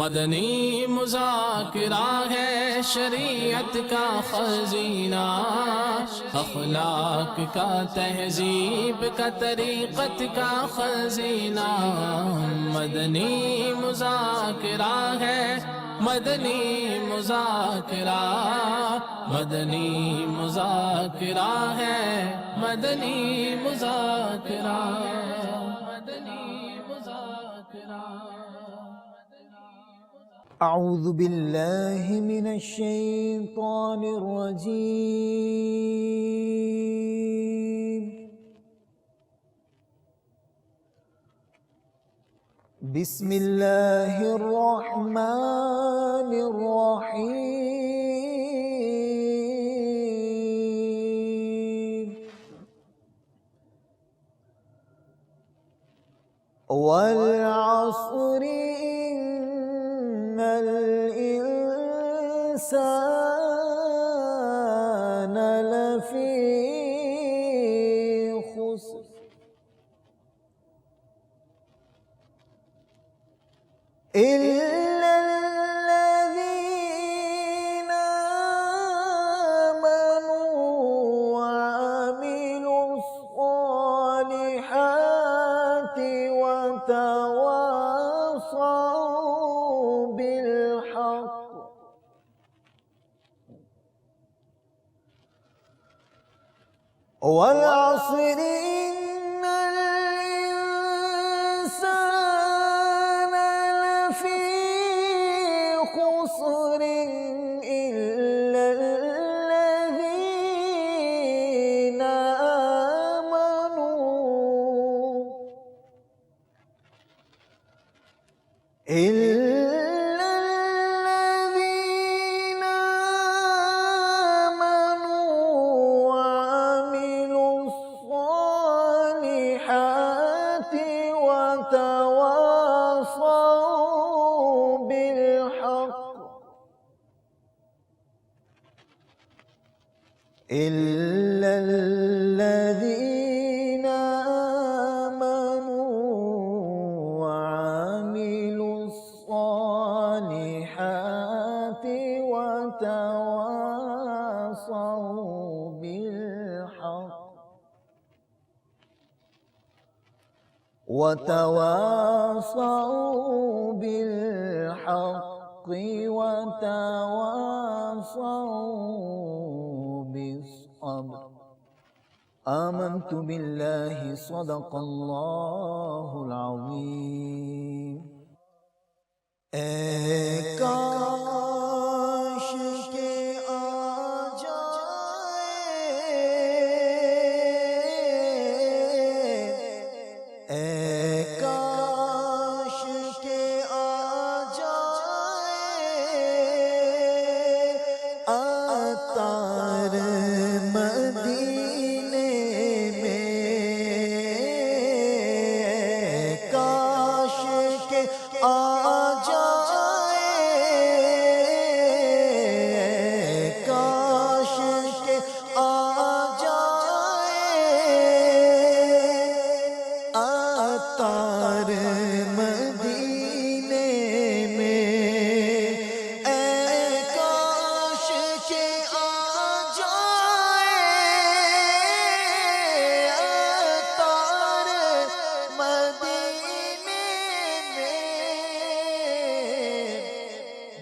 مدنی مذاکرہ ہے شریعت کا خزینہ، اخلاق کا تہذیب کا طریقت کا خزینہ، مدنی مذاکرہ ہے، مدنی مذاکرہ، مدنی مذاکرہ ہے، مدنی مذاکرہ، مدنی مذاکرہ۔ اعوذ باللہ من الشیطان الرجیم، بسم اللہ الرحمن الرحیم، والعصر إن الإنسان لفی خسر إلا الذين آمنوا وعملوا الصالحات وتواصوا بالحق والعصر إن الإنسان لفي خسر إلا الذين آمنوا وعملوا الصالحات وتواصوا بالحق إلا الذين آمنوا وعملوا الصالحات وتواصوا بالحق وتواصوا بالصبر آمنت بالله صدق الله العظيم۔ اے کاش کے آ جائے، اے کاش کے آ جائے عطار مدینے میں، کاش کے آ عطار مدینے میں، اے کاش کے آ جائے عطار مدینے میں،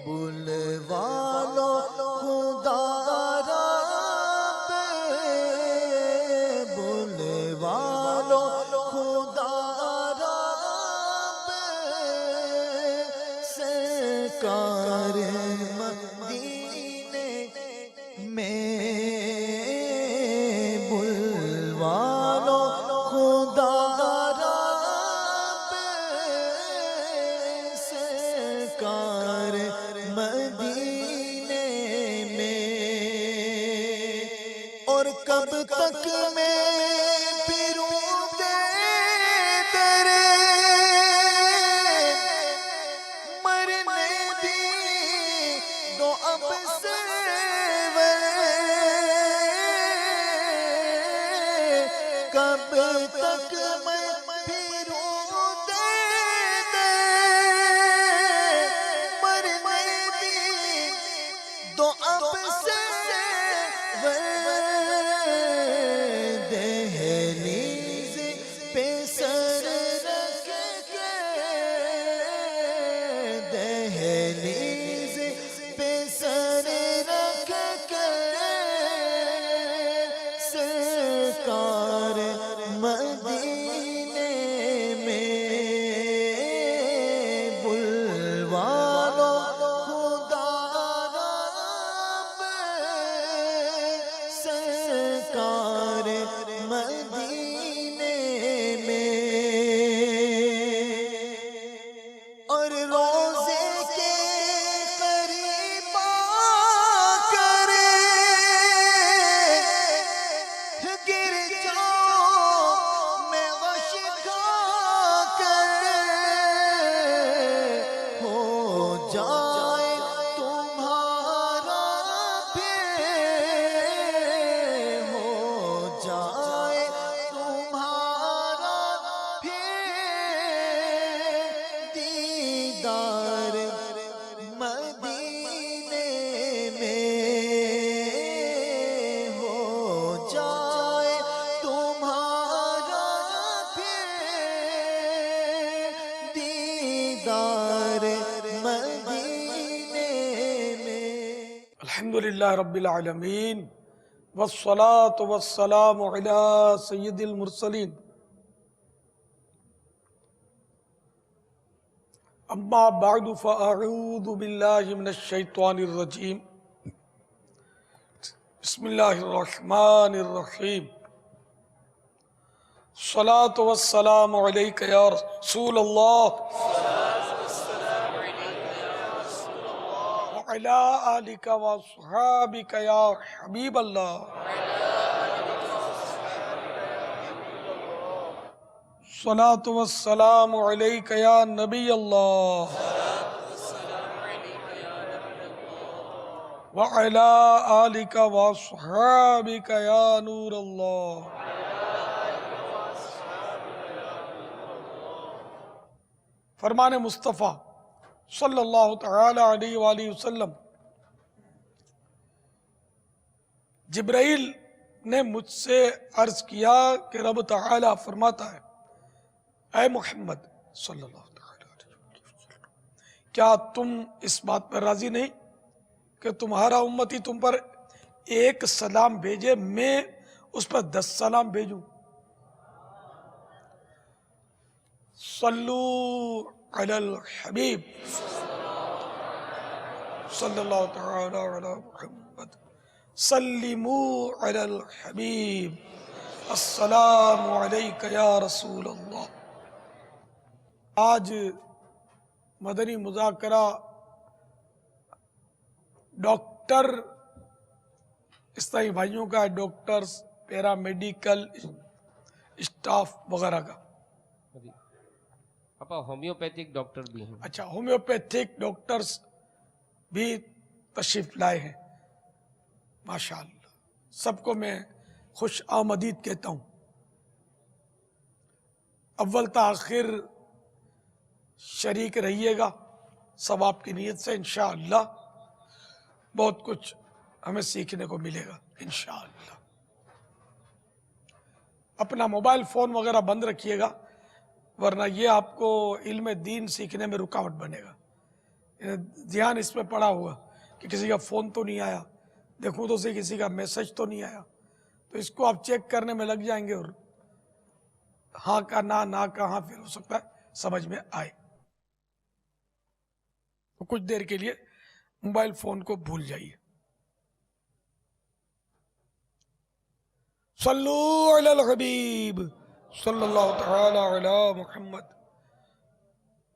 بلوا لو خدا رب، بلوا لو خدا سرکار مدینے میں، بلوا لو خدا رب سرکار مدینے میں، اور کب تک میں پھروں گے تیرے اب سے کب تک میں پھروں جائے تمہارا پھر، ہو جائے تمہارا پھر دیدار مدینے میں، ہو جائے تمہارا پھر دیدار مدینے میں۔ الحمدللہ رب العالمین والصلاة والسلام علی سید المرسلین، اما بعد فاعوذ باللہ من الشیطان الرجیم، بسم اللہ الرحمن الرحیم، الصلاة والسلام علیک یا رسول اللہ وعلی آلک واصحابک یا حبیب اللہ، الصلاة والسلام علیک یا نبی اللہ وعلی آلک واصحابک یا نور اللہ۔ فرمان مصطفیٰ صلی اللہ تعالی علیہ وآلہ وسلم، جبرائیل نے مجھ سے عرض کیا کہ رب تعالی فرماتا ہے، اے محمد صلی اللہ تعالی علیہ وسلم، کیا تم اس بات پر راضی نہیں کہ تمہارا امتی تم پر ایک سلام بھیجے، میں اس پر 10 سلام بھیجوں؟ صلو علی الحبیب صلی اللہ تعالی علی محمد، سلموا علی الحبیب، السلام علیک یا رسول اللہ۔ آج مدنی مذاکرہ ڈاکٹر اسلامی بھائیوں کا ہے، ڈاکٹرز، پیرا میڈیکل اسٹاف وغیرہ کا۔ پاپا ہومیوپیتھک ڈاکٹر بھی ہیں۔ اچھا، ہومیوپیتھک ڈاکٹرز بھی تشریف لائے ہیں، ماشاءاللہ، سب کو میں خوش آمدید کہتا ہوں۔ اول تا آخر شریک رہیے گا ثواب کی نیت سے، انشاءاللہ بہت کچھ ہمیں سیکھنے کو ملے گا انشاءاللہ۔ اپنا موبائل فون وغیرہ بند رکھیے گا، ورنہ یہ آپ کو علم دین سیکھنے میں رکاوٹ بنے گا۔ دھیان اس میں پڑا ہوگا کہ کسی کا فون تو نہیں آیا، دیکھوں تو صحیح کسی کا میسج تو نہیں آیا، تو اس کو آپ چیک کرنے میں لگ جائیں گے، اور ہاں کا نہ کا ہاں پھر ہو سکتا ہے سمجھ میں آئے۔ تو کچھ دیر کے لیے موبائل فون کو بھول جائیے۔ صلو علی الحبیب صلی اللہ تعالی علی محمد۔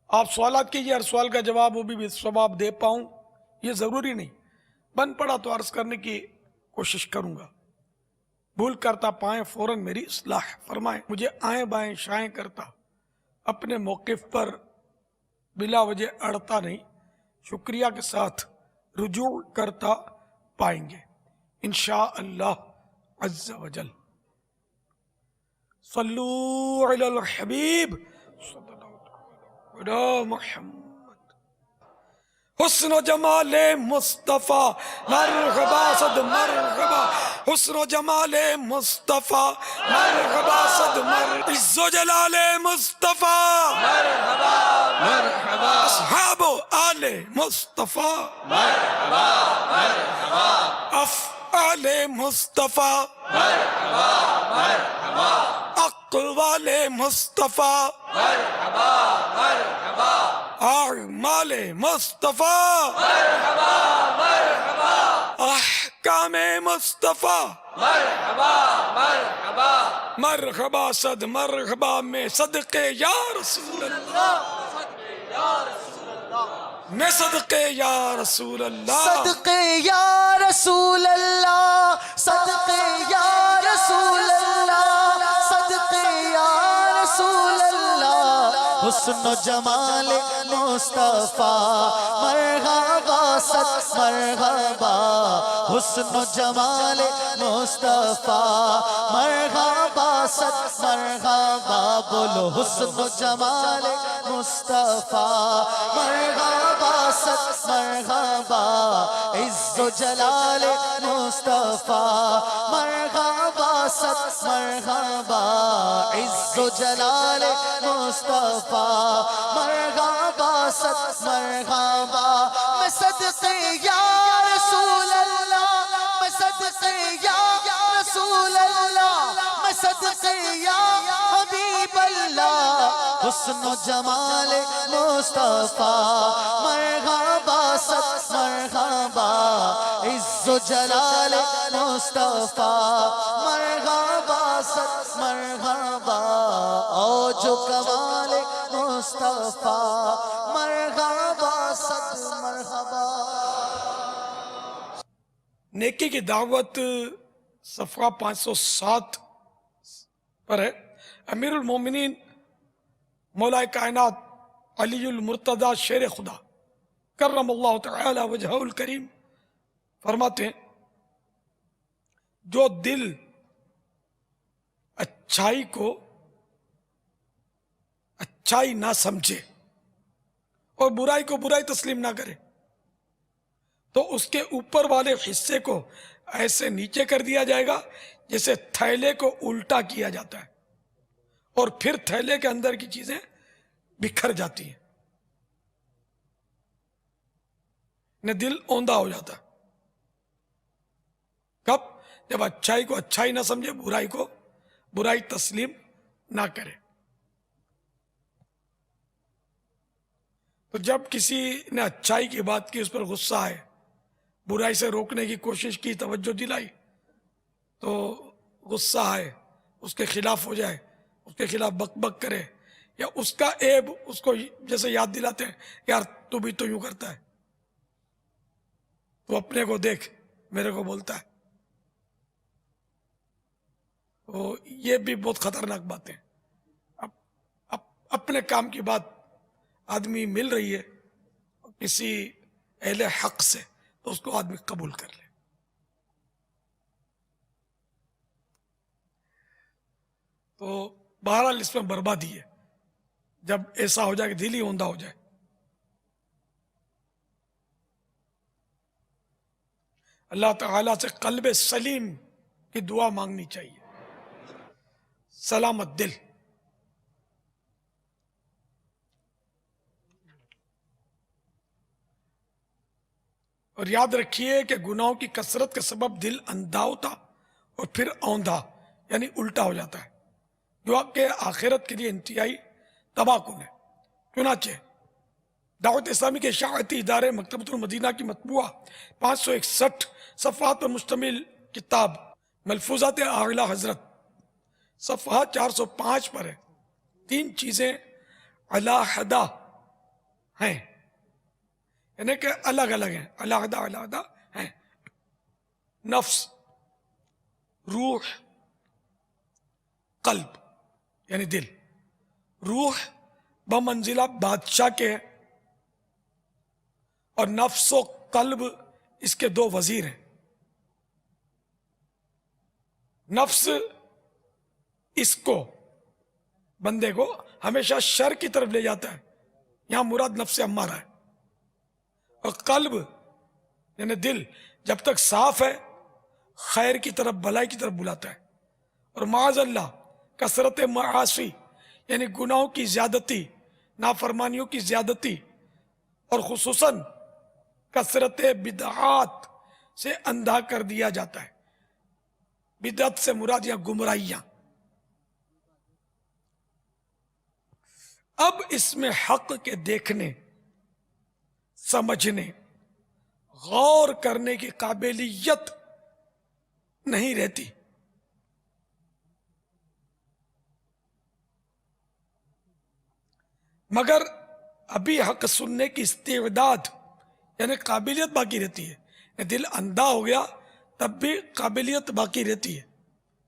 آپ سوالات کیجئے، ہر سوال کا جواب وہ بھی ثواب دے پاؤں یہ ضروری نہیں، بن پڑا تو عرض کرنے کی کوشش کروں گا، بھول کرتا پائیں فوراً میری اصلاح فرمائیں، مجھے آئیں بائیں شائیں کرتا اپنے موقف پر بلا وجہ اڑتا نہیں، شکریہ کے ساتھ رجوع کرتا پائیں گے انشاءاللہ عز و جل۔ صلو علی الحبیب صلی اللہ علی محمد۔ حسن و جمال مصطفیٰ مرحبا صد مرحبا، حسن و جمال مصطفیٰ مرحبا صد مرحبا، عز و جلال مصطفیٰ مرحبا مرحبا، اصحاب و آل مصطفیٰ مرحبا مرحبا، افعال مصطفیٰ مرحبا مرحبا، اقوال مصطفیٰ مرحبا مرحبا، اعمال مصطفیٰ مرحبا مرحبا، احکام مصطفیٰ مرحبا مرحبا، مرحبا صد مرحبا میں صدقے یا رسول اللہ، میں صدقے یا رسول اللہ، صدقے یا رسول اللہ، صدقے یا رسول اللہ، صدقے یا رسول اللہ، حسن و جمال مصطفیٰ مرحبا ست مرحبا حسن و جمال مصطفیٰ مرحبا ست مرحبا بولو حسن و جمال مصطفیٰ مرحبا ست مرحبا عز و جلال مصطفیٰ مرحبا ست مرحبا عز و جلال مصطفیٰ مرحبا ست مرحبا میں صدقے یا رسول اللہ میں صدقے یا رسول اللہ میں صدقے یا حبیب اللہ حسن و جمال مصطفیٰ مرحبا ست مرحبا عز و جلال مصطفیٰ مرحبا ست مرحبا اوج و کمال مصطفیٰ مرحبا ست مرحبا. نیکی کی دعوت صفحہ 507 پر ہے. امیر المومنین مولا کائنات علی المرتضی شیر خدا کرم اللہ تعالی وجہہ الکریم فرماتے ہیں جو دل اچھائی کو اچھائی نہ سمجھے اور برائی کو برائی تسلیم نہ کرے تو اس کے اوپر والے حصے کو ایسے نیچے کر دیا جائے گا جیسے تھیلے کو الٹا کیا جاتا ہے اور پھر تھیلے کے اندر کی چیزیں بکھر جاتی ہیں. دل اوندا ہو جاتا ہے. کب؟ جب اچھائی کو اچھائی نہ سمجھے برائی کو برائی تسلیم نہ کرے. تو جب کسی نے اچھائی کی بات کی اس پر غصہ آئے برائی سے روکنے کی کوشش کی توجہ دلائی تو غصہ آئے اس کے خلاف ہو جائے اس کے خلاف بک بک کرے یا اس کا عیب اس کو جیسے یاد دلاتے ہیں یار تو بھی تو یوں کرتا ہے تو اپنے کو دیکھ میرے کو بولتا ہے. تو یہ بھی بہت خطرناک بات ہے. اپنے کام کی بات آدمی مل رہی ہے کسی اہل حق سے تو اس کو آدمی قبول کر لے. تو بہرحال اس میں بربادی ہے جب ایسا ہو جائے کہ دل ہی اوندا ہو جائے. اللہ تعالیٰ سے قلب سلیم کی دعا مانگنی چاہیے. سلامت دل. اور یاد رکھیے کہ گناہوں کی کثرت کے سبب دل اندھا ہوتا اور پھر اوندھا یعنی الٹا ہو جاتا ہے جو آپ کے آخرت کے لیے انتہائی تباہ کن ہے. چنانچہ دعوت اسلامی کے اشاعتی ادارے مکتبۃ المدینہ کی مطبوعہ 561 صفحات پر مشتمل کتاب ملفوظات اعلی حضرت صفحہ 405 پر ہے. 3 چیزیں علیحدہ ہیں یعنی کہ الگ الگ ہیں علیحدہ ہیں. نفس، روح، قلب یعنی دل. روح بمنزلہ بادشاہ کے ہے اور نفس و قلب اس کے 2 وزیر ہیں. نفس اس کو بندے کو ہمیشہ شر کی طرف لے جاتا ہے. یہاں مراد نفس امارہ ہے. اور قلب یعنی دل جب تک صاف ہے خیر کی طرف بھلائی کی طرف بلاتا ہے. اور معاذ اللہ کثرت معاصی یعنی گناہوں کی زیادتی، نافرمانیوں کی زیادتی اور خصوصاً کثرت بدعات سے اندھا کر دیا جاتا ہے. بدعت سے مراد یا گمراہیاں. اب اس میں حق کے دیکھنے، سمجھنے، غور کرنے کی قابلیت نہیں رہتی. مگر ابھی حق سننے کی استعداد یعنی قابلیت باقی رہتی ہے. دل اندھا ہو گیا تب بھی قابلیت باقی رہتی ہے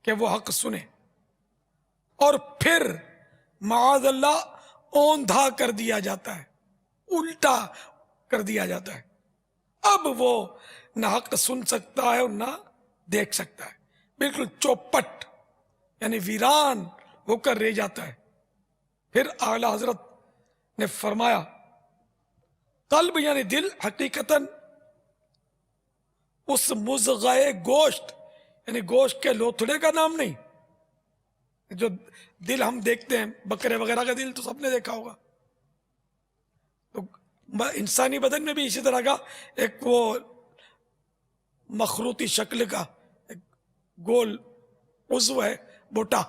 کہ وہ حق سنے اور پھر معاذ اللہ اوندھا کر دیا جاتا ہے، الٹا کر دیا جاتا ہے. اب وہ نہ حق سن سکتا ہے اور نہ دیکھ سکتا ہے، بالکل چوپٹ یعنی ویران ہو کر رہ جاتا ہے. پھر اعلی حضرت نے فرمایا قلب یعنی دل حقیقتاً اس مزغۂ گوشت یعنی گوشت کے لوتھڑے کا نام نہیں. جو دل ہم دیکھتے ہیں بکرے وغیرہ کا دل تو سب نے دیکھا ہوگا، تو انسانی بدن میں بھی اسی طرح کا ایک وہ مخروطی شکل کا ایک گول عضو ہے بوٹا.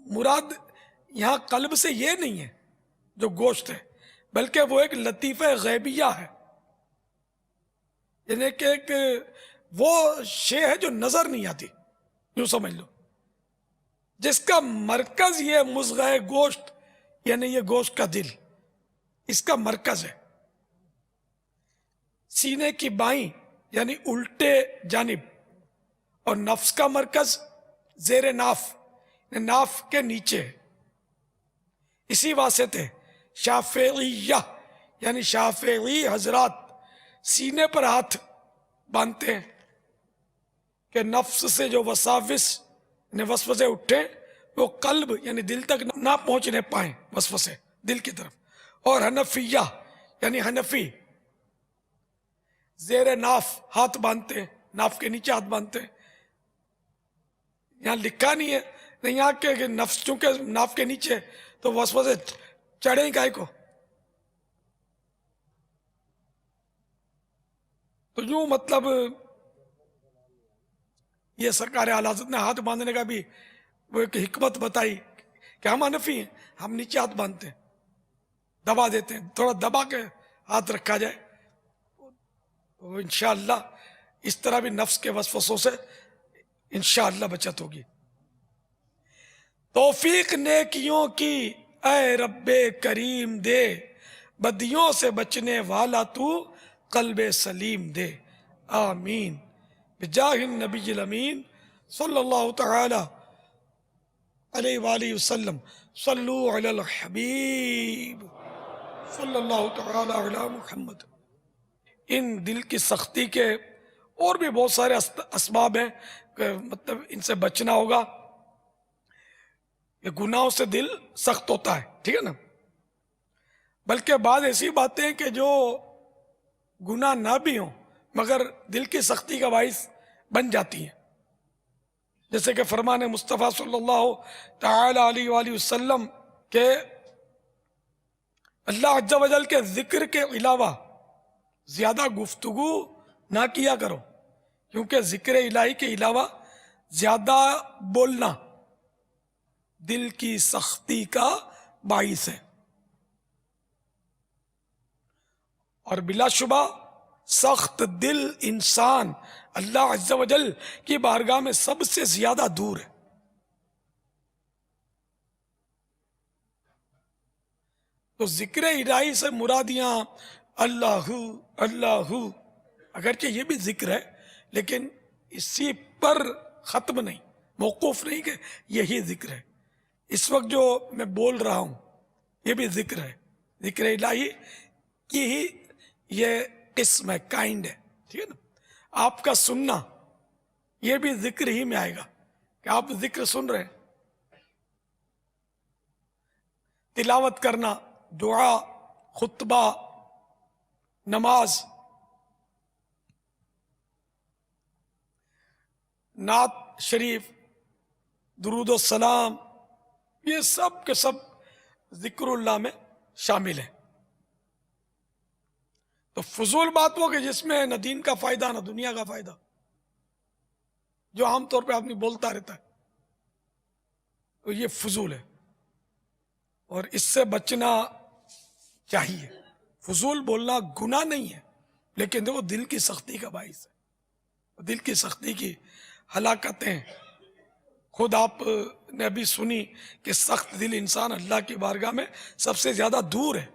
مراد یہاں قلب سے یہ نہیں ہے جو گوشت ہے، بلکہ وہ ایک لطیفہ غیبیہ ہے، یعنی کہ ایک وہ شے ہے جو نظر نہیں آتی، یوں سمجھ لو، جس کا مرکز یہ مزغۂ گوشت یعنی یہ گوشت کا دل اس کا مرکز ہے. سینے کی بائیں یعنی الٹے جانب، اور نفس کا مرکز زیر ناف ناف کے نیچے. اسی واسطے شافعیہ یعنی شافعی حضرات سینے پر ہاتھ باندھتے ہیں کہ نفس سے جو وساوس وسوسے اٹھے وہ قلب یعنی دل تک نہ پہنچنے پائیں، وسوسے دل کی طرف. اور حنفیہ یعنی حنفی زیر ناف ہاتھ باندھتے ہیں، ناف کے نیچے ہاتھ باندھتے ہیں. یہاں لکھا نہیں ہے، نہیں یہاں کہ نفس چونکہ ناف کے نیچے تو وسوسے چڑھیں کائے کو. تو یوں مطلب یہ سرکار اعلی حضرت نے ہاتھ باندھنے کا بھی وہ ایک حکمت بتائی کہ ہم حنفی ہیں، ہم نیچے ہاتھ باندھتے ہیں، دبا دیتے ہیں، تھوڑا دبا کے ہاتھ رکھا جائے تو انشاءاللہ اس طرح بھی نفس کے وسوسوں سے انشاءاللہ بچت ہوگی. توفیق نیکیوں کی اے رب کریم دے، بدیوں سے بچنے والا تو قلب سلیم دے. آمین بجاہ النبی الامین صلی اللہ تعالی علیہ وآلہ وسلم. صلو علی الحبیب صلی اللہ تعالی علی محمد. ان دل کی سختی کے اور بھی بہت سارے اسباب ہیں کہ مطلب ان سے بچنا ہوگا. کہ گناہوں سے دل سخت ہوتا ہے، ٹھیک ہے نا، بلکہ بعض ایسی باتیں کہ جو گناہ نہ بھی ہوں مگر دل کی سختی کا باعث بن جاتی ہیں. جیسے کہ فرمان مصطفیٰ صلی اللہ تعالی علیہ وآلہ وسلم کہ اللہ عز و جل کے ذکر کے علاوہ زیادہ گفتگو نہ کیا کرو، کیونکہ ذکر الہی کے علاوہ زیادہ بولنا دل کی سختی کا باعث ہے. اور بلا شبہ سخت دل انسان اللہ عز و جل کی بارگاہ میں سب سے زیادہ دور ہے. تو ذکر الہی سے مرادیاں اللہ اللہ، اگرچہ یہ بھی ذکر ہے لیکن اسی پر ختم نہیں، موقوف نہیں کہ یہی ذکر ہے. اس وقت جو میں بول رہا ہوں یہ بھی ذکر ہے، ذکر الہی کی ہی یہ قسم ہے، کائنڈ ہے، ٹھیک ہے نا. آپ کا سننا یہ بھی ذکر ہی میں آئے گا کہ آپ ذکر سن رہے ہیں. تلاوت کرنا، دعا، خطبہ، نماز، نعت شریف، درود و سلام، یہ سب کے سب ذکر اللہ میں شامل ہیں. تو فضول بات ہو کہ جس میں نہ دین کا فائدہ نہ دنیا کا فائدہ، جو عام طور پہ آدمی بولتا رہتا ہے، تو یہ فضول ہے اور اس سے بچنا چاہیے. فضول بولنا گناہ نہیں ہے لیکن وہ دل کی سختی کا باعث ہے، دل کی سختی کی ہلاکتیں خود آپ نے ابھی سنی کہ سخت دل انسان اللہ کی بارگاہ میں سب سے زیادہ دور ہے.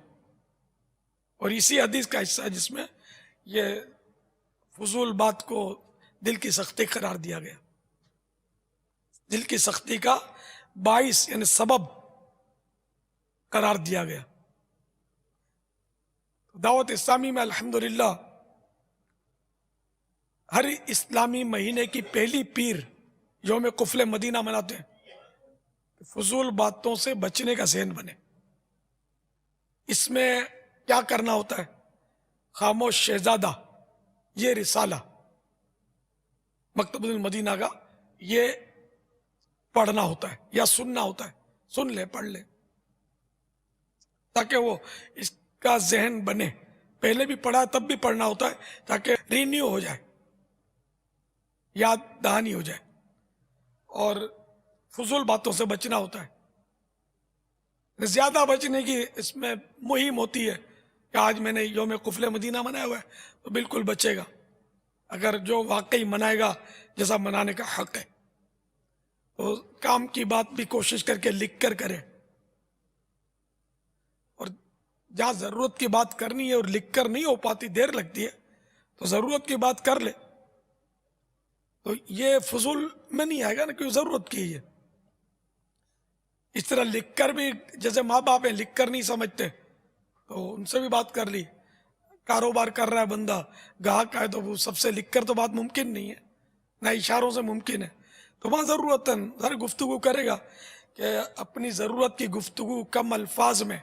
اور اسی حدیث کا حصہ ہے جس میں یہ فضول بات کو دل کی سختی قرار دیا گیا. دل کی سختی کا باعث یعنی سبب قرار دیا گیا. دعوت اسلامی میں الحمدللہ ہر اسلامی مہینے کی پہلی پیر یوم قفل مدینہ مناتے ہیں. فضول باتوں سے بچنے کا ذہن بنے. اس میں کیا کرنا ہوتا ہے؟ خاموش شہزادہ یہ رسالہ مکتبۃ المدینہ کا یہ پڑھنا ہوتا ہے یا سننا ہوتا ہے. سن لے، پڑھ لے، تاکہ وہ اس کا ذہن بنے. پہلے بھی پڑھا تب بھی پڑھنا ہوتا ہے تاکہ رینیو ہو جائے، یاد دہانی ہو جائے. اور فضول باتوں سے بچنا ہوتا ہے. زیادہ بچنے کی اس میں مہم ہوتی ہے کہ آج میں نے یوم قفل مدینہ منایا ہوا ہے تو بالکل بچے گا. اگر جو واقعی منائے گا جیسا منانے کا حق ہے تو کام کی بات بھی کوشش کر کے لکھ کر کرے. اور جہاں ضرورت کی بات کرنی ہے اور لکھ کر نہیں ہو پاتی، دیر لگتی ہے، تو ضرورت کی بات کر لے. تو یہ فضول میں نہیں آئے گا نا، کیوں ضرورت کی ہے. اس طرح لکھ کر بھی، جیسے ماں باپ ہیں لکھ کر نہیں سمجھتے تو ان سے بھی بات کر لی. کاروبار کر رہا ہے بندہ، گاہک ہے، تو وہ سب سے لکھ کر تو بات ممکن نہیں ہے، نہ اشاروں سے ممکن ہے. تو وہاں ضرورت ذرا گفتگو کرے گا کہ اپنی ضرورت کی گفتگو کم الفاظ میں،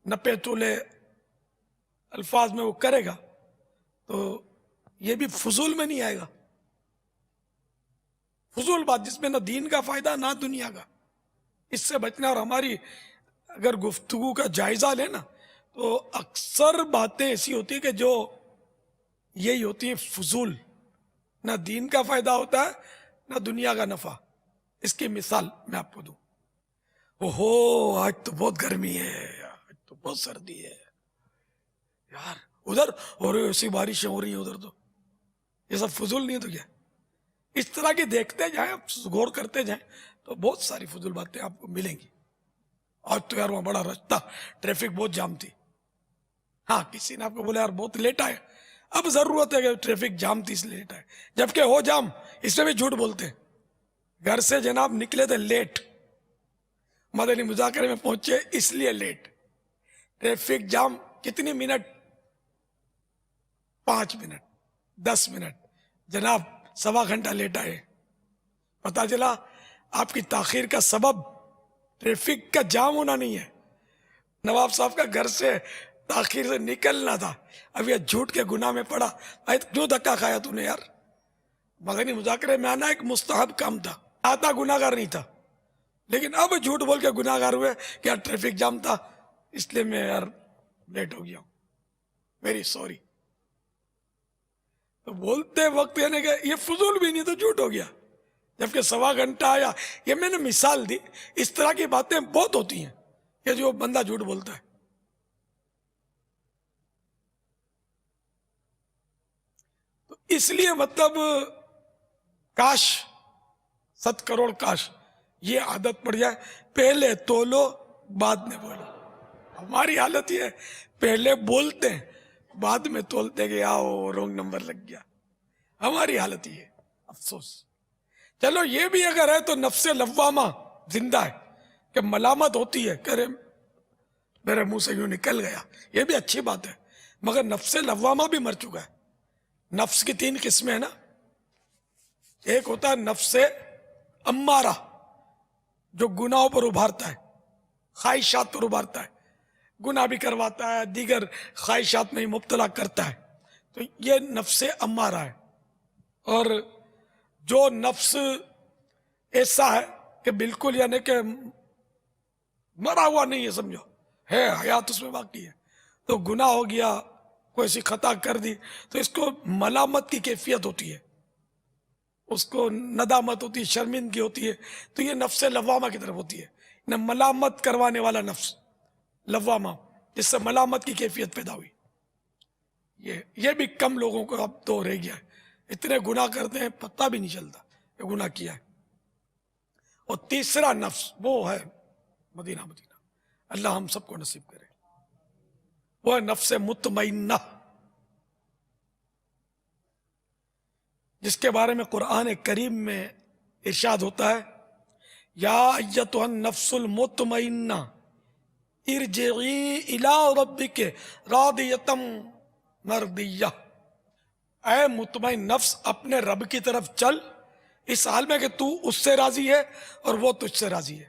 نپے تولے الفاظ میں وہ کرے گا تو یہ بھی فضول میں نہیں آئے گا. فضول بات جس میں نہ دین کا فائدہ نہ دنیا کا، اس سے بچنا. اور ہماری اگر گفتگو کا جائزہ لے نا تو اکثر باتیں ایسی ہوتی ہیں کہ جو یہی ہوتی ہیں فضول، نہ دین کا فائدہ ہوتا ہے نہ دنیا کا نفع. اس کی مثال میں آپ کو دوں. اوہو آج تو بہت گرمی ہے، آج تو بہت سردی ہے یار، ادھر اور ایسی بارشیں ہو رہی ہیں ادھر، تو یہ سب فضول نہیں ہے تو کیا؟ اس طرح کی دیکھتے جائیں، غور کرتے جائیں تو بہت ساری فضول باتیں آپ کو ملیں گی. آج تو یار وہاں بڑا رش تھا، ٹریفک بہت جام تھی. ہاں کسی نے آپ کو بولا یار بہت لیٹ آئے، اب ضرورت ہے کہ ٹریفک جام تھی اس لیے لیٹ آئے، جبکہ ہو جام. اس میں بھی جھوٹ بولتے ہیں. گھر سے جناب نکلے تھے لیٹ، مدنی مذاکرے میں پہنچے اس لیے لیٹ. ٹریفک جام کتنی منٹ؟ 5 منٹ، 10 منٹ، جناب 1.25 گھنٹہ لیٹ آئے. پتا چلا آپ کی تاخیر کا سبب ٹریفک کا جام ہونا نہیں ہے، نواب صاحب کا گھر سے تاخیر سے نکلنا تھا. اب یہ جھوٹ کے گناہ میں پڑا. کیوں دھکا کھایا تو نے یار؟ مدنی مذاکرے میں آنا ایک مستحب کام تھا، آتا گناہ گار نہیں تھا. لیکن اب جھوٹ بول کے گناہ گار ہوئے کہ یار ٹریفک جام تھا اس لیے میں یار لیٹ ہو گیا ہوں، ویری سوری. تو بولتے وقت یعنی کہ یہ فضول بھی نہیں تو جھوٹ ہو گیا، جبکہ 1.25 گھنٹہ آیا. یہ میں نے مثال دی. اس طرح کی باتیں بہت ہوتی ہیں کہ جو بندہ جھوٹ بولتا ہے. تو اس لیے مطلب کاش 100 کروڑ کاش یہ عادت پڑ جائے، پہلے تولو بعد میں بولو. ہماری حالت یہ ہے، پہلے بولتے ہیں بعد میں تولتے کہ آؤ رونگ نمبر لگ گیا. ہماری حالت یہ ہے، افسوس. چلو یہ بھی اگر ہے تو نفس لوامہ زندہ ہے کہ ملامت ہوتی ہے کہ میرے منہ سے یوں نکل گیا، یہ بھی اچھی بات ہے. مگر نفس لوامہ بھی مر چکا ہے. نفس کی 3 قسمیں ہیں نا. ایک ہوتا ہے نفس امارہ جو گناہوں پر ابھارتا ہے، خواہشات پر ابھارتا ہے، گناہ بھی کرواتا ہے، دیگر خواہشات میں مبتلا کرتا ہے. تو یہ نفس امارہ ہے. اور جو نفس ایسا ہے کہ بالکل یعنی کہ مرا ہوا نہیں ہے، سمجھو ہے، حیات اس میں باقی ہے، تو گناہ ہو گیا، کوئی ایسی خطا کر دی تو اس کو ملامت کی کیفیت ہوتی ہے، اس کو ندامت ہوتی ہے، شرمندگی ہوتی ہے. تو یہ نفس لوامہ کی طرف ہوتی ہے، نہ ملامت کروانے والا نفس لوامہ جس سے ملامت کی کیفیت پیدا ہوئی. یہ بھی کم لوگوں کو اب تو رہ گیا ہے. اتنے گناہ کرتے ہیں پتہ بھی نہیں چلتا کہ گناہ کیا ہے. اور تیسرا نفس وہ ہے مدینہ. اللہ ہم سب کو نصیب کرے. وہ ہے نفس مطمئنہ، جس کے بارے میں قرآن کریم میں ارشاد ہوتا ہے یا ایتھا النفس المطمئنہ ارجعی الی ربک راضیۃ مرضیہ، اے مطمئن نفس اپنے رب کی طرف چل، اس حال میں کہ تو اس سے راضی ہے اور وہ تجھ سے راضی ہے۔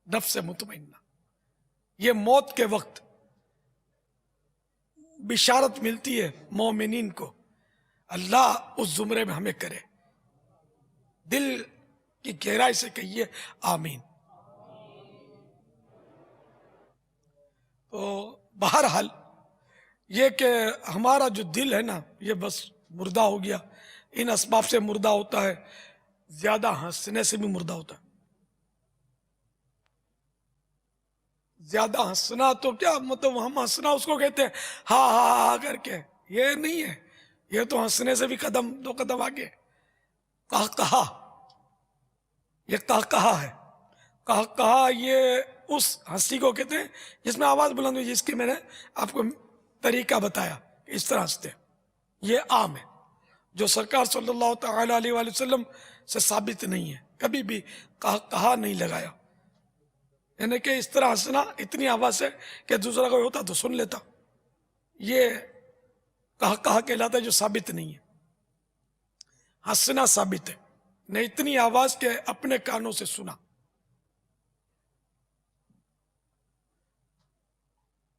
نفس مطمئنہ، یہ موت کے وقت بشارت ملتی ہے مومنین کو، اللہ اس زمرے میں ہمیں کرے۔ دل کی گہرائی سے کہیے آمین۔ تو بہرحال یہ کہ ہمارا جو دل ہے نا یہ بس مردہ ہو گیا، ان اسباب سے مردہ ہوتا ہے، زیادہ ہنسنے سے بھی مردہ ہوتا ہے۔ زیادہ ہنسنا تو کیا مطلب، ہم ہنسنا اس کو کہتے ہیں ہاں ہاں ہاں کر کے، یہ نہیں ہے، یہ تو ہنسنے سے بھی دو قدم آگے۔ کہا یہ کہا ہے، کہا یہ اس ہنسی کو کہتے ہیں جس میں آواز بلند ہوئی، جس کی میں نے آپ کو طریقہ بتایا کہ اس طرح ہنستے ہیں۔ یہ عام ہے جو سرکار صلی اللہ تعالی علیہ وآلہ وسلم سے ثابت نہیں ہے، کبھی بھی کہا نہیں لگایا، یعنی کہ اس طرح ہنسنا اتنی آواز ہے کہ دوسرا کوئی ہوتا تو سن لیتا، یہ کہا کہلاتا ہے جو ثابت نہیں ہے۔ ہنسنا ثابت ہے، نہ اتنی آواز کہ اپنے کانوں سے سنا،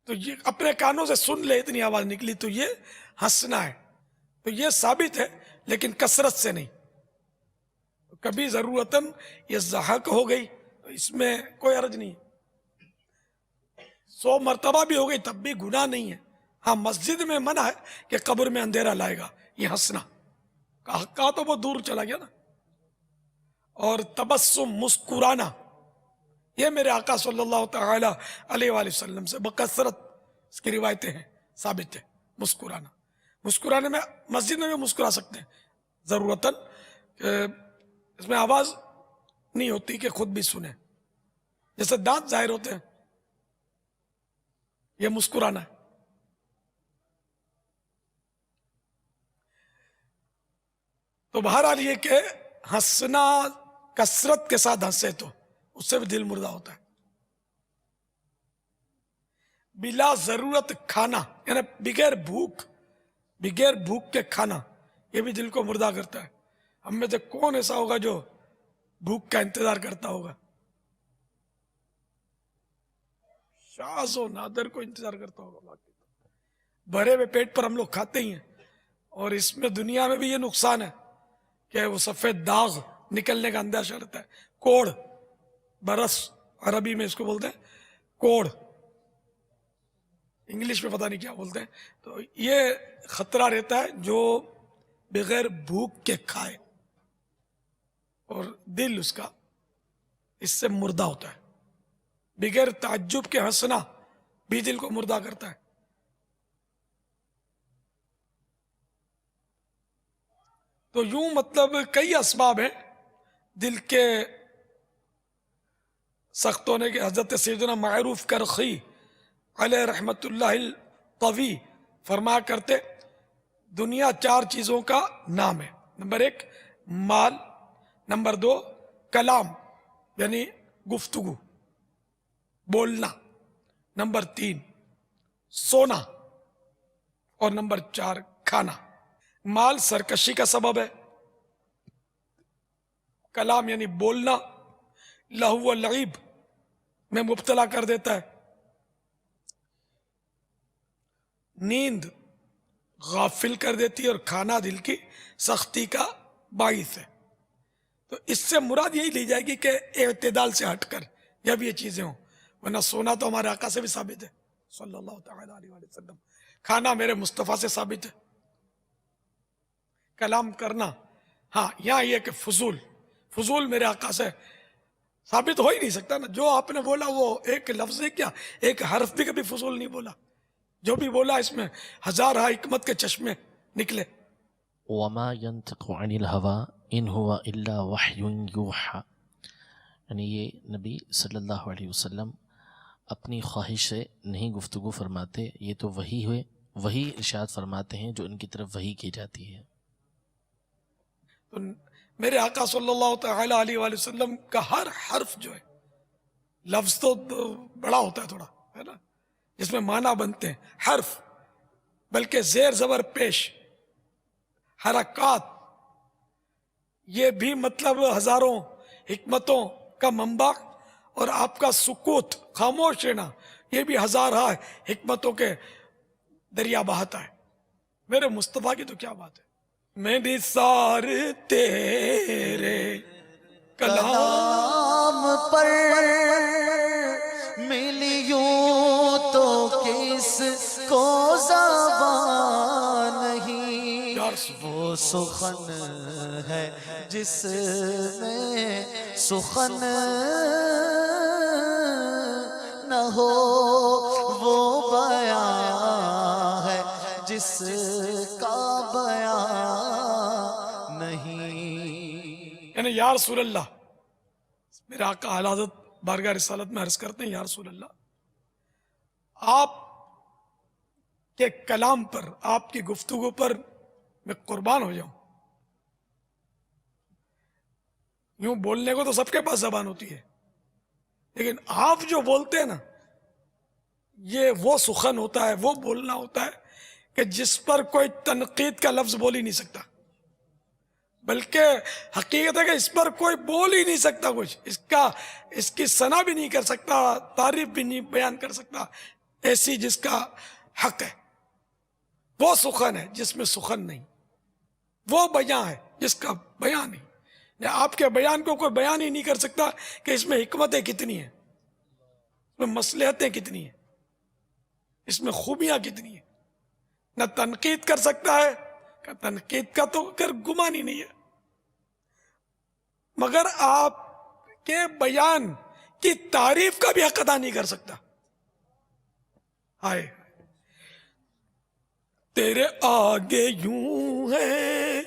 تو یہ اپنے کانوں سے سن لے اتنی آواز نکلی تو یہ ہنسنا ہے، تو یہ ثابت ہے لیکن کثرت سے نہیں۔ کبھی ضرورتاً یہ ضحک ہو گئی تو اس میں کوئی حرج نہیں، 100 مرتبہ بھی ہو گئی تب بھی گناہ نہیں ہے۔ ہاں مسجد میں منع ہے کہ قبر میں اندھیرا لائے گا یہ ہنسنا، کہا تو وہ دور چلا گیا نا۔ اور تبسم مسکرانا، یہ میرے آقا صلی اللہ تعالی علیہ وآلہ وسلم سے بکثرت اس کی روایتیں ہیں، ثابت ہے مسکرانا۔ مسکرانے میں مسجد میں بھی مسکرا سکتے ہیں ضرورتاً، اس میں آواز نہیں ہوتی کہ خود بھی سنیں، جیسے دانت ظاہر ہوتے ہیں، یہ مسکرانا ہے۔ تو بہرحال یہ کہ ہنسنا کثرت کے ساتھ ہنسے تو اس سے بھی دل مردہ ہوتا ہے۔ بلا ضرورت کھانا، یعنی بغیر بھوک کے کھانا، یہ بھی دل کو مردہ کرتا ہے۔ ہم میں سے کون ایسا ہوگا جو بھوک کا انتظار کرتا ہوگا؟ شاذ و نادر کو انتظار کرتا ہوگا، باقی بھرے ہوئے پیٹ پر ہم لوگ کھاتے ہی ہیں، اور اس میں دنیا میں بھی یہ نقصان ہے کہ وہ سفید داغ نکلنے کا اندیشہ رہتا ہے۔ کوڑ، برس عربی میں اس کو بولتے ہیں کوڑ، انگلش میں پتہ نہیں کیا بولتے ہیں۔ تو یہ خطرہ رہتا ہے جو بغیر بھوک کے کھائے، اور دل اس کا اس سے مردہ ہوتا ہے۔ بغیر تعجب کے ہنسنا بھی دل کو مردہ کرتا ہے۔ تو یوں مطلب کئی اسباب ہیں دل کے سخت ہونے کے۔ حضرت سیدنا معروف کرخی علیہ رحمت اللہ الطوی فرمایا کرتے، دنیا 4 چیزوں کا نام ہے۔ نمبر 1 مال، نمبر 2 کلام یعنی گفتگو بولنا، نمبر 3 سونا، اور نمبر 4 کھانا۔ مال سرکشی کا سبب ہے، کلام یعنی بولنا لہو و لعب میں مبتلا کر دیتا ہے، نیند غافل کر دیتی ہے، اور کھانا دل کی سختی کا باعث ہے۔ تو اس سے مراد یہی لی جائے گی کہ اعتدال سے ہٹ کر جب یہ چیزیں ہوں، ورنہ سونا تو ہمارے آقا سے بھی ثابت ہے صلی اللہ تعالی علیہ وسلم، کھانا میرے مصطفیٰ سے ثابت ہے، کلام کرنا ہاں یہاں یہ کہ فضول میرے آقا سے ثابت ہو ہی نہیں سکتا نا۔ جو آپ نے بولا وہ ایک لفظ ہے کیا، ایک حرف بھی کبھی فضول نہیں بولا، جو بھی بولا اس میں ہزارہ حکمت کے چشمے نکلے۔ وما ينطق عن الهوى ان هو الا وحی یوحى، یعنی یہ نبی صلی اللہ علیہ وسلم اپنی خواہش سے نہیں گفتگو فرماتے، یہ تو وہی ارشاد فرماتے ہیں جو ان کی طرف وحی کی جاتی ہے۔ تو میرے آقا صلی اللہ تعالی علیہ وآلہ وسلم کا ہر حرف جو ہے لفظ تو بڑا ہوتا ہے تھوڑا، ہے نا، جس میں معنی بنتے ہیں، حرف، بلکہ زیر زبر پیش، حرکات، یہ بھی مطلب ہزاروں حکمتوں کا منبع، اور آپ کا سکوت، خاموش رہنا، یہ بھی ہزارہ حکمتوں کے دریا بہاتا ہے۔ میرے مصطفیٰ کی تو کیا بات ہے۔ میں نثار تیرے کلام کلام پر ملی یوں تو کس کو زبان نہیں، وہ سخن ہے جس میں سخن نہ ہو، وہ بیان ہے جس کا بیان نہیں۔ یعنی یا رسول اللہ، میرے آقا اعلی حضرت بارگاہ رسالت میں عرض کرتے ہیں، یا رسول اللہ، آپ کے کلام پر، آپ کی گفتگو پر میں قربان ہو جاؤں۔ یوں بولنے کو تو سب کے پاس زبان ہوتی ہے، لیکن آپ جو بولتے ہیں نا، یہ وہ سخن ہوتا ہے، وہ بولنا ہوتا ہے کہ جس پر کوئی تنقید کا لفظ بول ہی نہیں سکتا، بلکہ حقیقت ہے کہ اس پر کوئی بول ہی نہیں سکتا کچھ، اس کی ثنا بھی نہیں کر سکتا، تعریف بھی نہیں بیان کر سکتا، ایسی جس کا حق ہے۔ وہ سخن ہے جس میں سخن نہیں، وہ بیان ہے جس کا بیان نہیں۔ آپ کے بیان کو کوئی بیان ہی نہیں کر سکتا کہ اس میں حکمتیں کتنی ہیں، اس میں مصلحتیں کتنی ہیں، اس میں خوبیاں کتنی ہیں۔ نہ تنقید کر سکتا ہے، کہ تنقید کا تو گمان ہی نہیں ہے، مگر آپ کے بیان کی تعریف کا بھی حق ادا نہیں کر سکتا۔ آئے تیرے آگے یوں ہے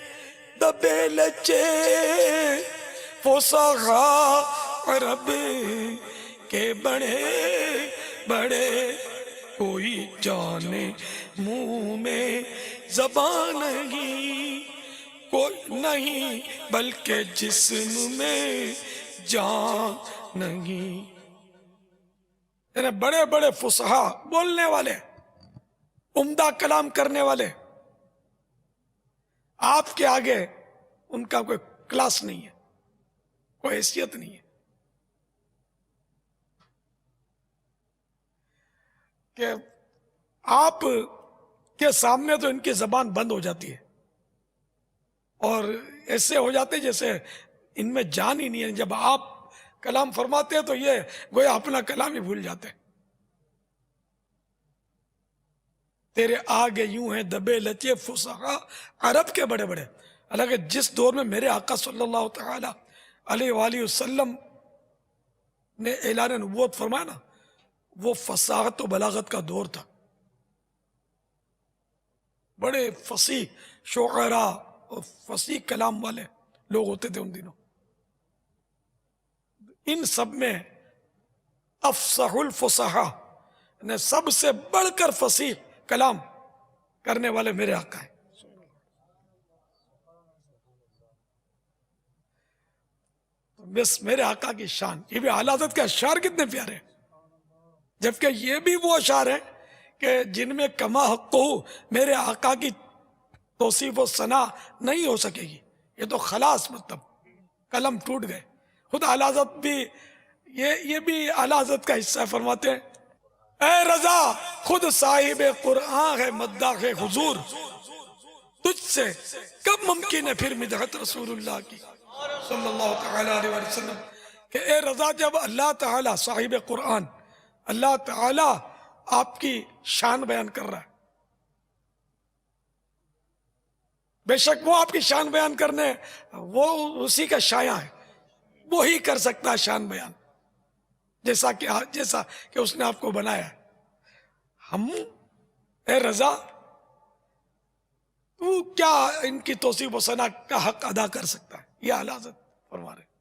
دبے لچے فصحا عرب کے بڑے بڑے، کوئی جانے منہ میں زبان نہیں، کوئی نہیں بلکہ جسم میں جان نہیں۔ یعنی بڑے بڑے فصحا، بولنے والے، عمدہ کلام کرنے والے، آپ کے آگے ان کا کوئی کلاس نہیں ہے، کوئی حیثیت نہیں ہے، کہ آپ کے سامنے تو ان کی زبان بند ہو جاتی ہے، اور ایسے ہو جاتے جیسے ان میں جان ہی نہیں ہے۔ جب آپ کلام فرماتے ہیں تو یہ گویا اپنا کلام ہی بھول جاتے ہیں۔ تیرے آگے یوں ہیں دبے لچے فصحا عرب کے بڑے بڑے، حالانکہ جس دور میں میرے آقا صلی اللہ تعالی علیہ وآلہ وسلم نے اعلان نبوت فرمایا نا، وہ فصاحت و بلاغت کا دور تھا، بڑے فصیح شعراء اور فصیح کلام والے لوگ ہوتے تھے ان دنوں۔ ان سب میں افصح الفصحاء، نے سب سے بڑھ کر فصیح کلام کرنے والے میرے آقا ہیں۔ بس میرے آقا کی شان، یہ بھی اعلیٰ حضرت کے اشعار کتنے پیارے ہیں، جبکہ یہ بھی وہ اشعار ہیں کہ جن میں کما حق میرے آقا کی توصیف و ثنا نہیں ہو سکے گی، یہ تو خلاص، مطلب قلم ٹوٹ گئے۔ خود اعلیٰ حضرت بھی یہ بھی اعلیٰ حضرت کا حصہ فرماتے ہیں، اے رضا خود صاحب قرآن ہے مداح حضور، تجھ سے کب ممکن ہے پھر مدحت رسول اللہ کی صلی اللہ تعالی علیہ وسلم، کہ اے رضا جب اللہ تعالی صاحب قرآن، اللہ تعالی آپ کی شان بیان کر رہا ہے، بے شک وہ آپ کی شان بیان کرنے، وہ اسی کا شایع ہے، وہی کر سکتا ہے شان بیان، جیسا کہ اس نے آپ کو بنایا ہے۔ ہم اے رضا تو کیا ان کی توصیف و ثنا کا حق ادا کر سکتا ہے، یہ اعلیٰ حضرت فرما رہے۔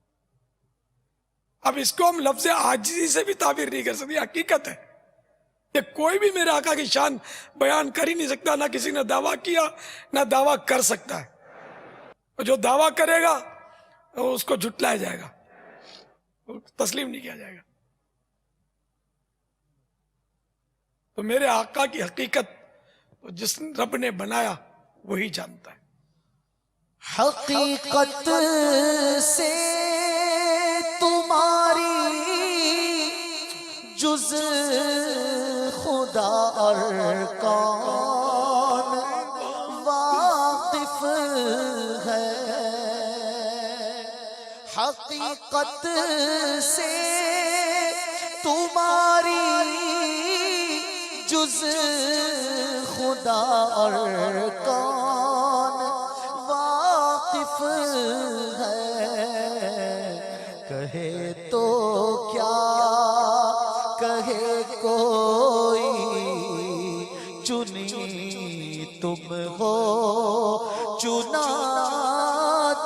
اب اس کو ہم لفظ عاجزی سے بھی تعبیر نہیں کر سکتے، حقیقت ہے کہ کوئی بھی میرے آقا کی شان بیان کر ہی نہیں سکتا، نہ کسی نے دعویٰ کیا نہ دعویٰ کر سکتا ہے۔ جو دعویٰ کرے گا اس کو جھٹلایا جائے گا، تسلیم نہیں کیا جائے گا۔ تو میرے آقا کی حقیقت تو جس رب نے بنایا وہی جانتا ہے. حقیقت سے تمہاری جز خدا اور کون واقف ہے. حقیقت سے تمہاری جز خدا اور کون واقف ہے. کہے تو کیا کہے کوئی چنی تم ہو چنا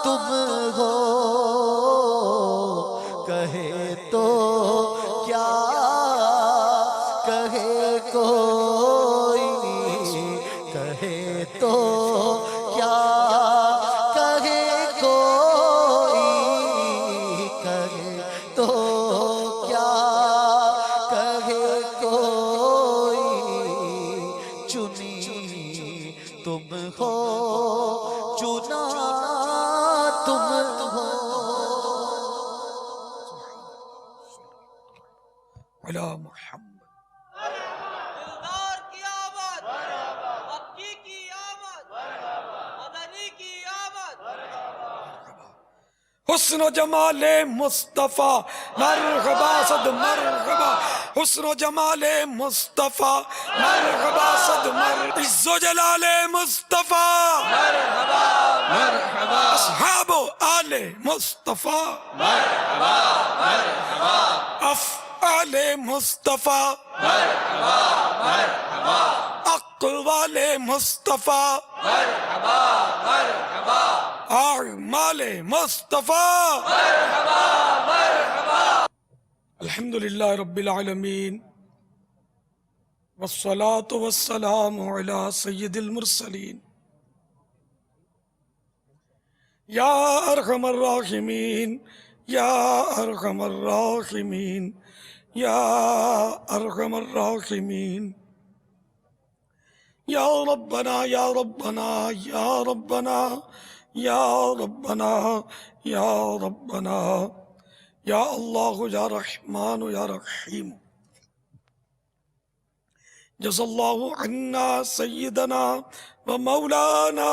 تم ہو. کہے تو کیا کہے کوئی کہے تو کیا کہے کوئی کہے تو کیا کہے کوئی چنی تم ہو چنا تم ہو. علی محمد. دلدار کی آمد، مکی کی آمد، مدنی کی آمد. حسن و جمال مصطفیٰ مرحبا صد مرحبا. حسن و جمال مصطفیٰ مرحبا صد مرحبا. عز و جلال مصطفیٰ مرحبا مرحبا. اصحاب و آل مصطفیٰ مرحبا مرحبا. افعال مصطفیٰ مرحبا مرحبا. اقوال مصطفیٰ مرحبا مرحبا. اعمال مصطفیٰ مرحبا مرحبا. الحمدللہ رب العالمین والصلاة والسلام علی سید المرسلین. یا ارحم الراحمین یا ارحم الراحمین یا ارحم الراحمین. یا ربنا یا ربنا یا ربنا یا ربنا یا ربنا یا اللہ یا رحمان یا رحیم. جزا اللہ عنا سیدنا و مولانا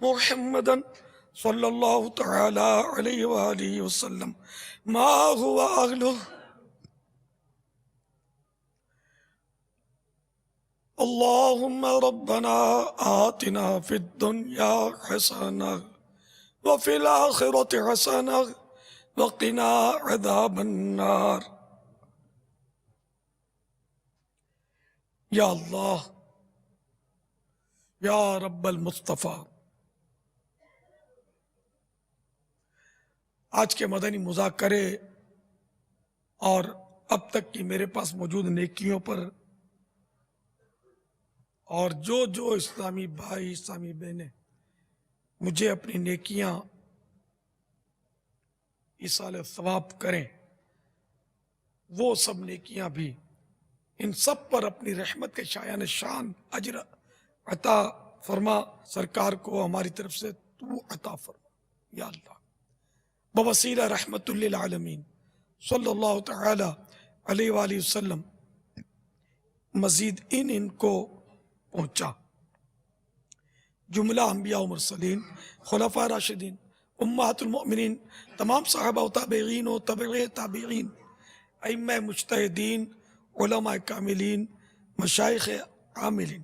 محمدا صلی اللہ تعالی علیہ وآلہ وسلم ما هو اہلہ. اللہم ربنا آتنا فی الدنیا حسنہ وفی الآخرۃ حسنہ وقنا عذاب النار. یا اللہ یا رب المصطفیٰ، آج کے مدنی مذاکرے اور اب تک کی میرے پاس موجود نیکیوں پر اور جو اسلامی بھائی اسلامی بہنیں مجھے اپنی نیکیاں ایصال ثواب کریں، وہ سب نیکیاں بھی ان سب پر اپنی رحمت کے شایان شان اجر عطا فرما. سرکار کو ہماری طرف سے تو عطا فرما یا اللہ. بوسیلہ رحمت للعالمین صلی اللہ تعالی علیہ وآلہ وسلم مزید ان کو پہنچا. جملہ انبیاء و مرسلین، خلفاء راشدین، امہات المؤمنین، تمام صحابہ و تابعین و تبع تابعین، ائمہ مجتہدین، علماء کاملین، مشائخ عاملین،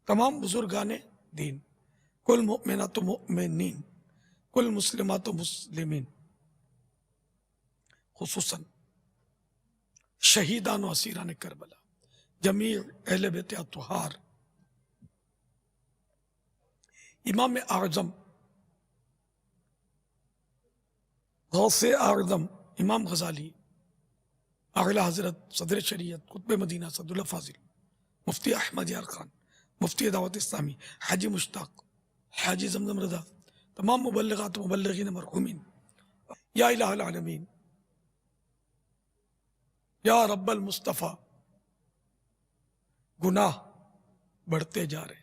تمام بزرگان دین، کل مؤمنات و مؤمنین، کل مسلمات و مسلمین، خصوصاً شہیدان و اسیران کربلا، جمیع اہل بیت اطہار، امام اعظم غوث اعظم امام غزالی، اعلیٰ حضرت صدر شریعت قطب مدینہ سعد اللہ فاضل، مفتی احمد یار خان، مفتی دعوت اسلامی حاجی مشتاق، حاجی زمزم رضا، تمام مبلغات و مبلغین مرحومین. یا الہ العالمین یا رب المصطفیٰ، گناہ بڑھتے جا رہے،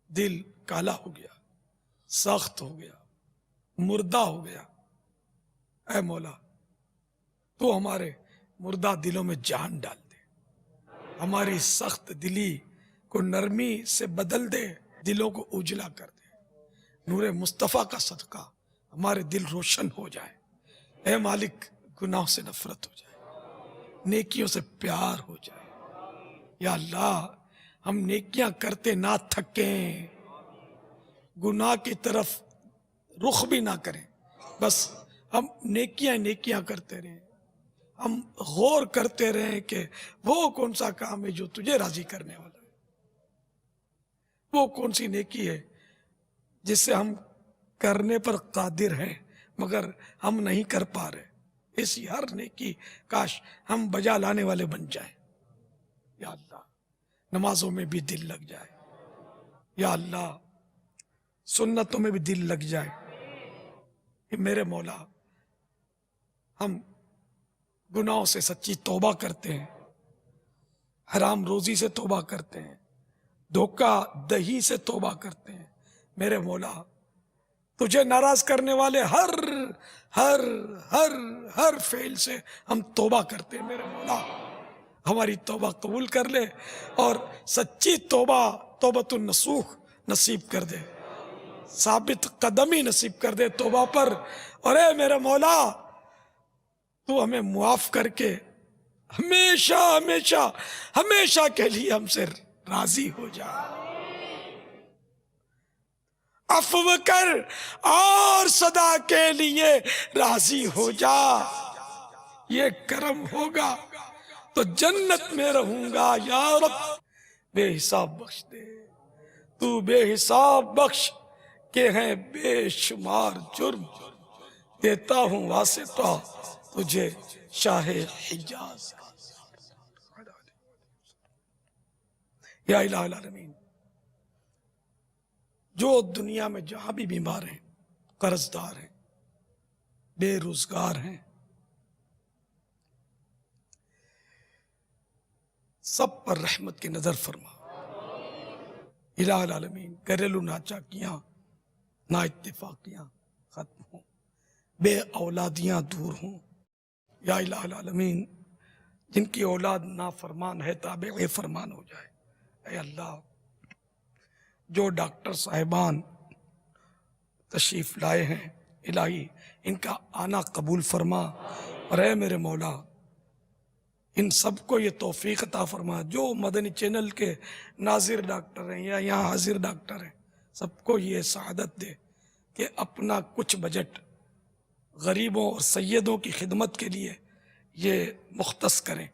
دل کالا ہو گیا، سخت ہو گیا، مردہ ہو گیا۔ اے مولا تو ہمارے مردہ دلوں میں جان ڈال دے، ہماری سخت دلی کو نرمی سے بدل دے، دلوں کو اجلا کر دے۔ نور مصطفیٰ کا صدقہ ہمارے دل روشن ہو جائے۔ اے مالک گناہ سے نفرت ہو جائے، نیکیوں سے پیار ہو جائے۔ یا اللہ ہم نیکیاں کرتے نہ تھکیں، گناہ کی طرف رخ بھی نہ کریں، بس ہم نیکیاں کرتے رہیں، ہم غور کرتے رہیں کہ وہ کون سا کام ہے جو تجھے راضی کرنے والا ہے، وہ کون سی نیکی ہے جس سے ہم کرنے پر قادر ہیں مگر ہم نہیں کر پا رہے۔ ایسی ہر نیکی کاش ہم بجا لانے والے بن جائیں۔ یا اللہ نمازوں میں بھی دل لگ جائے، یا اللہ سنتوں میں بھی دل لگ جائے۔ کہ میرے مولا ہم گناہوں سے سچی توبہ کرتے ہیں، حرام روزی سے توبہ کرتے ہیں، دھوکہ دہی سے توبہ کرتے ہیں۔ میرے مولا تجھے ناراض کرنے والے ہر ہر ہر ہر فعل سے ہم توبہ کرتے ہیں۔ میرے مولا ہماری توبہ قبول کر لے اور سچی توبہ توبۃ النصوح نصیب کر دے، ثابت قدمی نصیب کر دے توبہ پر۔ اور اے میرے مولا تو ہمیں معاف کر کے ہمیشہ ہمیشہ ہمیشہ کے لیے ہم سے راضی ہو جا، عفو کر اور سدا کے لیے راضی ہو جا۔ یہ کرم ہوگا تو جنت میں رہوں گا یا رب، بے حساب بخش دے تو، بے حساب بخش کے ہیں بے شمار جرم، دیتا ہوں واسطہ تجھے شاہ حجاز۔ یا الہ العالمین جو دنیا میں جہاں بھی بیمار ہیں، قرض دار ہیں، بے روزگار ہیں، سب پر رحمت کی نظر فرما۔ الہ العالمین گھریلو ناچاکیاں نا اتفاقیاں ختم ہوں، بے اولادیاں دور ہوں۔ یا الہ العالمین جن کی اولاد نافرمان ہے تابع فرمان ہو جائے۔ اے اللہ جو ڈاکٹر صاحبان تشریف لائے ہیں الہی ان کا آنا قبول فرما، اور اے میرے مولا ان سب کو یہ توفیق عطا فرما، جو مدنی چینل کے ناظر ڈاکٹر ہیں یا یہاں حاضر ڈاکٹر ہیں سب کو یہ سعادت دے کہ اپنا کچھ بجٹ غریبوں اور سیدوں کی خدمت کے لیے یہ مختص کریں،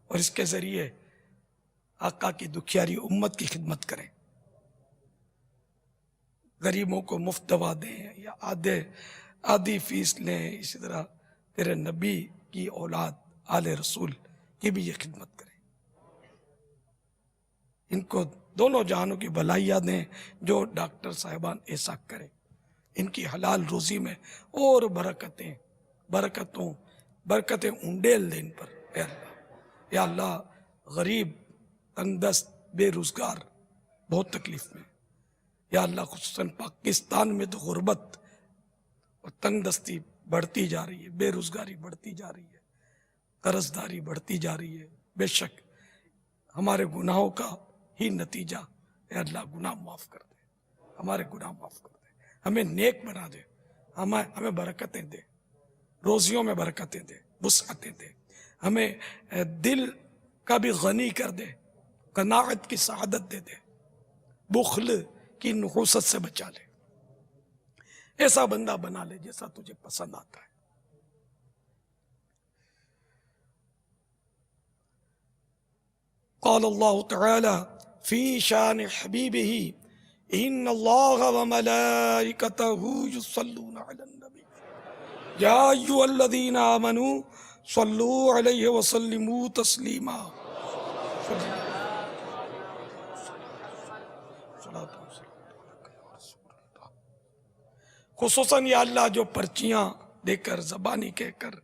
اور اس کے ذریعے آقا کی دکھیاری امت کی خدمت کریں، غریبوں کو مفت دوا دیں یا آدھی فیس لیں۔ اسی طرح تیرے نبی کی اولاد آل رسول کی بھی یہ خدمت کریں، ان کو دونوں جہانوں کی بھلائیاں دیں جو ڈاکٹر صاحبان ایسا کریں، ان کی حلال روزی میں اور برکتیں انڈیل دیں ان پر۔ اے اللہ یا اللہ غریب تنگ دست بے روزگار بہت تکلیف میں، یا اللہ خصوصاً پاکستان میں تو غربت اور تنگ دستی بڑھتی جا رہی ہے، بے روزگاری بڑھتی جا رہی ہے، قرض داری بڑھتی جا رہی ہے، بے شک ہمارے گناہوں کا ہی نتیجہ۔ اے اللہ گناہ معاف کر دے، ہمارے گناہ معاف کر دے، ہمیں نیک بنا دے، ہمیں برکتیں دے، روزیوں میں برکتیں دے، وسعتیں دے، ہمیں دل کا بھی غنی کر دے، قناعت کی سعادت دے دے، بخل کی نحوست سے بچا لے، ایسا بندہ بنا لے جیسا تجھے پسند آتا ہے۔ قال اللہ تعالی فی شان حبیبہ ان اللہ وملائکتہ یصلون علی النبی یا ایھا الذین آمنوا صلوا علیہ وسلموا تسلیما۔ خصوصاً یا اللہ جو پرچیاں دے کر زبانی کہہ کر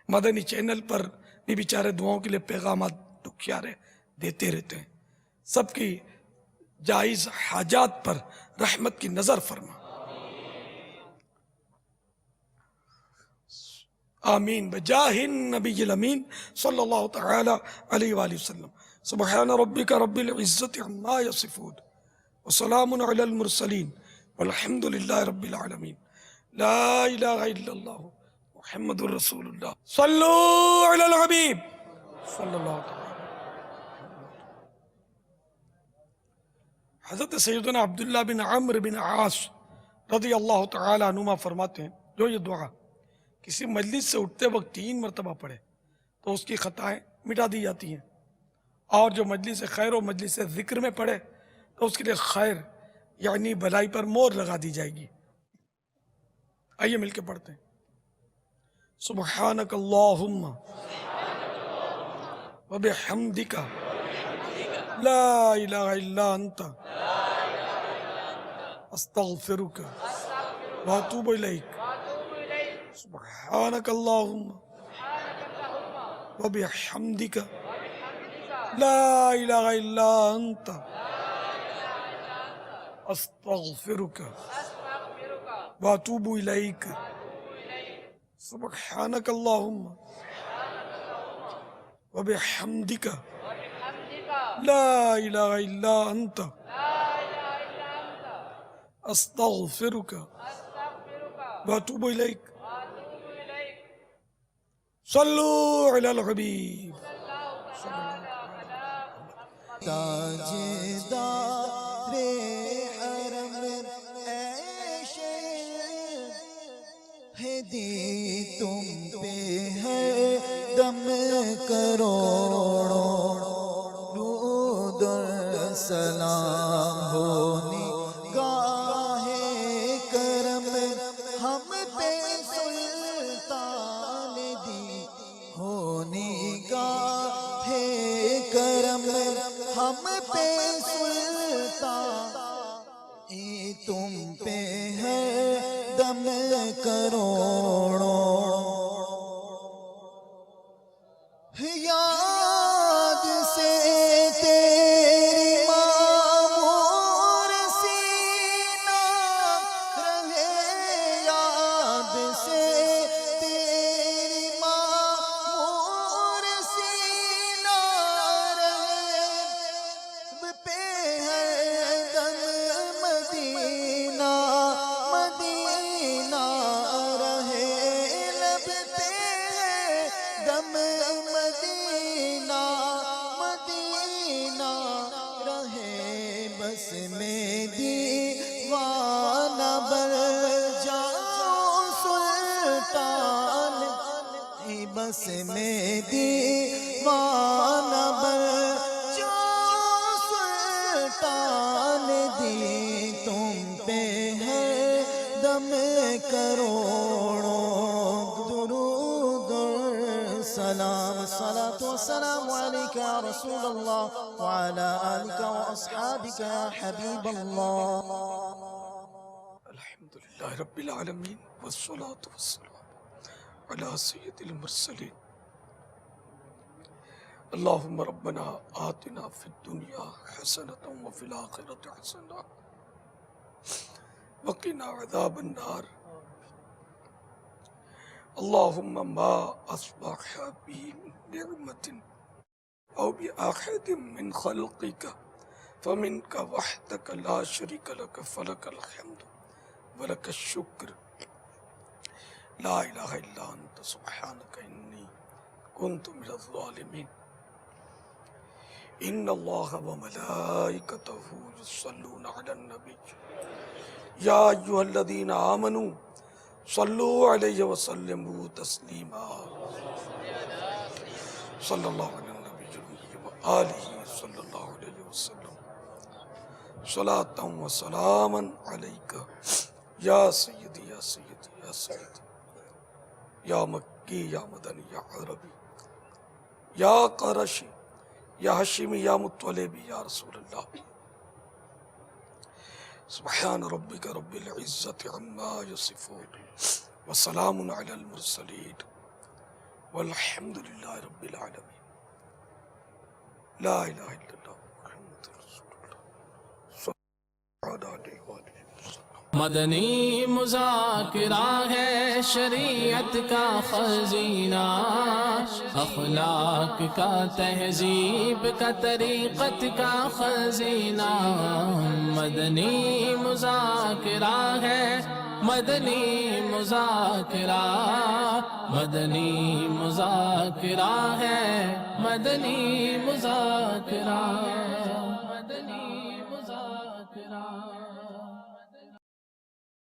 مدنی چینل پر بھی بیچارے دعاؤں کے لیے پیغامات دکھیارے دیتے رہتے ہیں، سب کی جائز حاجات پر رحمت کی نظر فرما. آمین بجاہ النبی الامین صلی اللہ تعالی علیہ وآلہ وسلم. سبحان ربک رب العزت عما یصفون وسلام علی المرسلین والحمد للہ رب العالمین. لا الہ الا اللہ محمد رسول اللہ. صلو علی الحبیب صلی اللہ تعالی. حضرت سیدنا عبداللہ بن عمرو بن عاص رضی اللہ تعالی عنہما فرماتے ہیں جو یہ دعا کسی مجلس سے اٹھتے وقت 3 مرتبہ پڑھے تو اس کی خطائیں مٹا دی جاتی ہیں، اور جو مجلس خیر و مجلس ذکر میں پڑھے تو اس کے لیے خیر یعنی بھلائی پر مور لگا دی جائے گی. آئیے مل کے پڑھتے ہیں. سبحانک اللہم وبحمدک لا الہ الا انت استغفرک واتوب الیک. سبحانک اللہم وبحمدک لا الہ الا انت استغفرک واتوب الیک. سبحانک اللہم وبحمدک لا الہ الا انت استغفرک واتوب الیک. صلو علی الحبیب. تاجدار حرم عیش ہے دی تم پہ ہے دم کروڑوں درود سلام ہونی گاہ کرم ہم پہ سلطان دی ہونی گاہ کرم ہم پہ سلطان تم پہ ہے دم کروڑوں. یاد سے تیری معمور سینہ رہے، یاد سے تیری معمور سینہ رہے، پہ ہے دم مدینہ مدینہ رہے، لب پہ ہے دم مدینہ مدینہ رہے. بس میں دیوانہ بن جاؤں سلطان، بس میں دیوانہ بن جاؤں سلطان دی تم پہ ہے دم کروڑوں. درود سلام الصلاة والسلام عليك يا رسول الله وعلى آلك وأصحابك يا حبيب الله. الحمد للہ رب العالمین والصلاة والسلام علی سید المرسلین. اللہم ربنا آتنا فی الدنیا حسنۃ وفی الآخرۃ حسنۃ وقنا عذاب النار. اللہم ما اصبح بی من نعمت او بأحد من خلقک فمنک وحدک لا شریک لک فلک الحمد ولک الشکر. لا الہ الا انت سبحانک انی کنت من الظالمین. ان اللہ وملائکتہ یصلون علی النبی یا ایھا الذین آمنوا صلوا علیہ وسلموا تسلیما. صلی اللہ علی النبی وآلہ صلی اللہ علیہ وسلم. صلاۃ و سلاما علیک یا سیدی یا سیدی یا سیدی یا مکی یا مدنی یا عربی یا قرشی یا ہاشمی یا مطلبی یا رسول اللہ. سبحان ربک رب العزت عما یصفون وسلام علی المرسلین والحمد للہ رب العالمین. لا الہ الا اللہ محمد رسول اللہ. وعلى آله وصحبه مدنی مذاکرہ ہے شریعت کا خزینہ، اخلاق کا تہذیب کا طریقت کا خزینہ، مدنی مذاکرہ ہے، مدنی مذاکرہ، مدنی مذاکرہ ہے، مدنی مذاکرہ۔